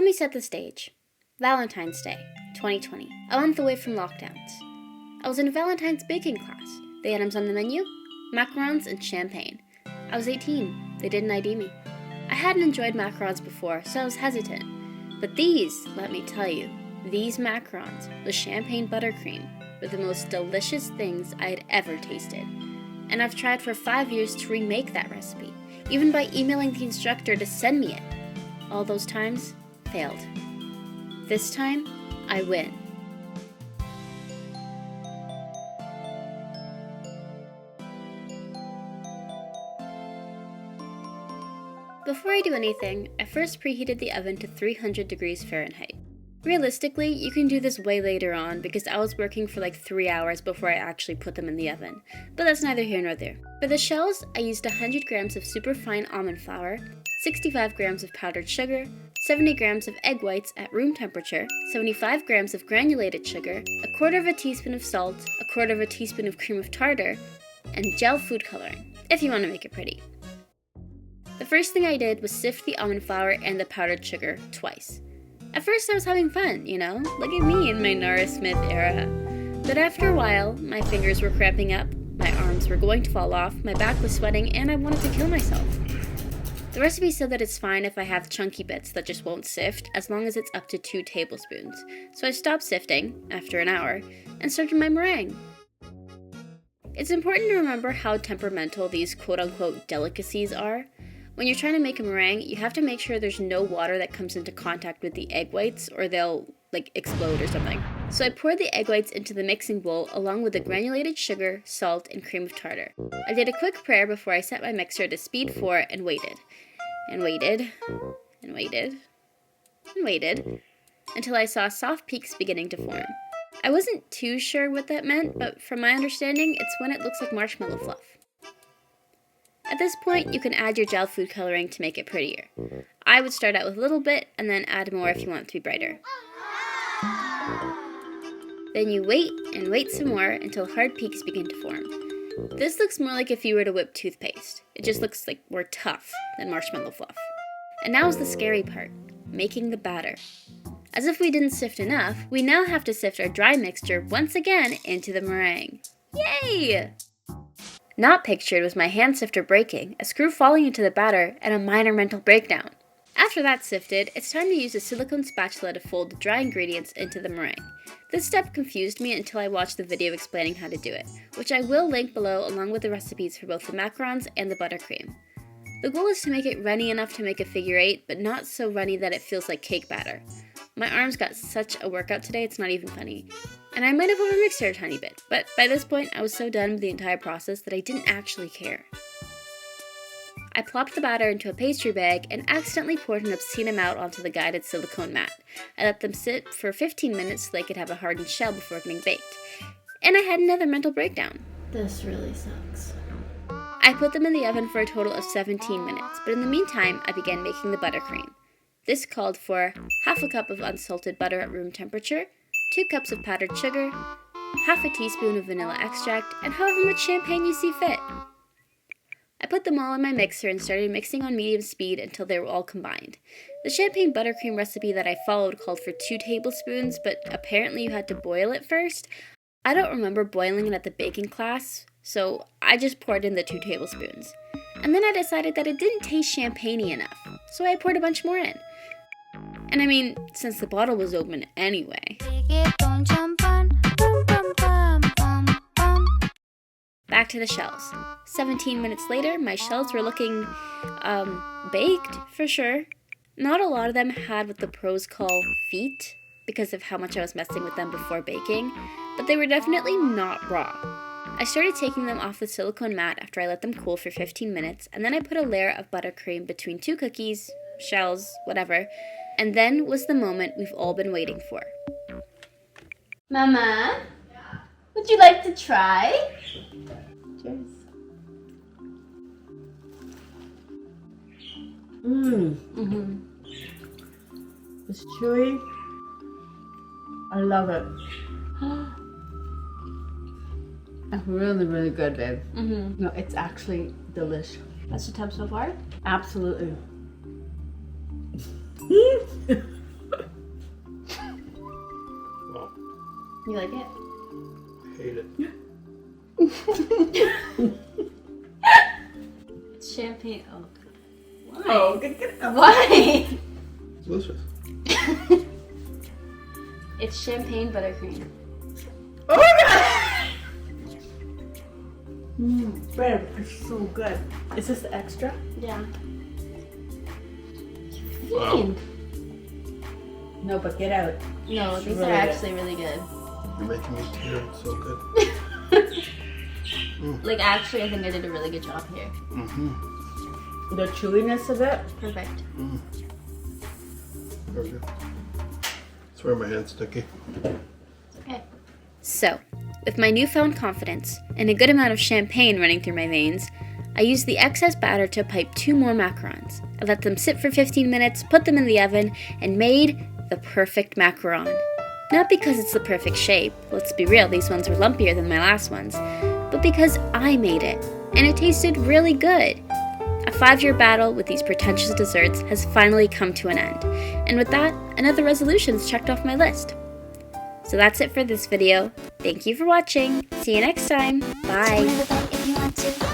Let me set the stage. Valentine's Day, 2020, a month away from lockdowns. I was in a Valentine's baking class. The items on the menu? Macarons and champagne. I was 18. They didn't ID me. I hadn't enjoyed macarons before, so I was hesitant. But these, let me tell you, these macarons with champagne buttercream were the most delicious things I had ever tasted. And I've tried for 5 years to remake that recipe, even by emailing the instructor to send me it. All those times failed. This time, I win. Before I do anything, I first preheated the oven to 300 degrees Fahrenheit. Realistically, you can do this way later on because I was working for like 3 hours before I actually put them in the oven, but that's neither here nor there. For the shells, I used 100 grams of superfine almond flour, 65 grams of powdered sugar, 70 grams of egg whites at room temperature, 75 grams of granulated sugar, a quarter of a teaspoon of salt, a quarter of a teaspoon of cream of tartar, and gel food coloring, if you want to make it pretty. The first thing I did was sift the almond flour and the powdered sugar twice. At first I was having fun, look at me in my Nora Smith era. But after a while, my fingers were cramping up, my arms were going to fall off, my back was sweating, and I wanted to kill myself. The recipe said that it's fine if I have chunky bits that just won't sift, as long as it's up to 2 tablespoons. So I stopped sifting, after an hour, and started my meringue. It's important to remember how temperamental these quote-unquote delicacies are. When you're trying to make a meringue, you have to make sure there's no water that comes into contact with the egg whites or they'll, explode or something. So I poured the egg whites into the mixing bowl along with the granulated sugar, salt, and cream of tartar. I did a quick prayer before I set my mixer to speed 4 and waited. And waited. And waited. And waited. Until I saw soft peaks beginning to form. I wasn't too sure what that meant, but from my understanding, it's when it looks like marshmallow fluff. At this point, you can add your gel food coloring to make it prettier. I would start out with a little bit and then add more if you want it to be brighter. Then you wait and wait some more until hard peaks begin to form. This looks more like if you were to whip toothpaste. It just looks like more tough than marshmallow fluff. And now is the scary part, making the batter. As if we didn't sift enough, we now have to sift our dry mixture once again into the meringue. Yay! Not pictured was my hand sifter breaking, a screw falling into the batter, and a minor mental breakdown. After that's sifted, it's time to use a silicone spatula to fold the dry ingredients into the meringue. This step confused me until I watched the video explaining how to do it, which I will link below along with the recipes for both the macarons and the buttercream. The goal is to make it runny enough to make a figure 8, but not so runny that it feels like cake batter. My arms got such a workout today, it's not even funny. And I might have overmixed it a tiny bit, but by this point I was so done with the entire process that I didn't actually care. I plopped the batter into a pastry bag and accidentally poured an obscene amount onto the guided silicone mat. I let them sit for 15 minutes so they could have a hardened shell before getting baked. And I had another mental breakdown. This really sucks. I put them in the oven for a total of 17 minutes, but in the meantime I began making the buttercream. This called for half a cup of unsalted butter at room temperature, 2 cups of powdered sugar, half a teaspoon of vanilla extract, and however much champagne you see fit. I put them all in my mixer and started mixing on medium speed until they were all combined. The champagne buttercream recipe that I followed called for 2 tablespoons, but apparently you had to boil it first. I don't remember boiling it at the baking class, so I just poured in the 2 tablespoons. And then I decided that it didn't taste champagne-y enough, so I poured a bunch more in. And I mean, since the bottle was open anyway. Back to the shells. 17 minutes later, my shells were looking, baked, for sure. Not a lot of them had what the pros call feet, because of how much I was messing with them before baking, but they were definitely not raw. I started taking them off the silicone mat after I let them cool for 15 minutes, and then I put a layer of buttercream between 2 cookies, shells, whatever, and then was the moment we've all been waiting for. Mama? Yeah? Would you like to try? Cheers. It's chewy. I love it. It's really, really good, babe. No, it's actually delicious. That's the tub so far? Absolutely. You like it? Hate it. It's champagne. Oh. Why? Oh, get it up. Why? It's delicious. It's champagne buttercream. Oh my god! Babe, it's so good. Is this the extra? Yeah. Wow. Fiend. No, but get out. No, It's these really are good. actually really good. You're making me tear. It's so good. Like, actually, I think I did a really good job here. Mm-hmm. The chewiness of it. Perfect. Very good. That's where my hand's sticky. Okay. So, with my newfound confidence and a good amount of champagne running through my veins, I used the excess batter to pipe 2 more macarons. I let them sit for 15 minutes, put them in the oven, and made the perfect macaron. Not because it's the perfect shape, let's be real, these ones were lumpier than my last ones, but because I made it, and it tasted really good. A 5-year battle with these pretentious desserts has finally come to an end, and with that, another resolution's checked off my list. So that's it for this video. Thank you for watching. See you next time. Bye. If you want to.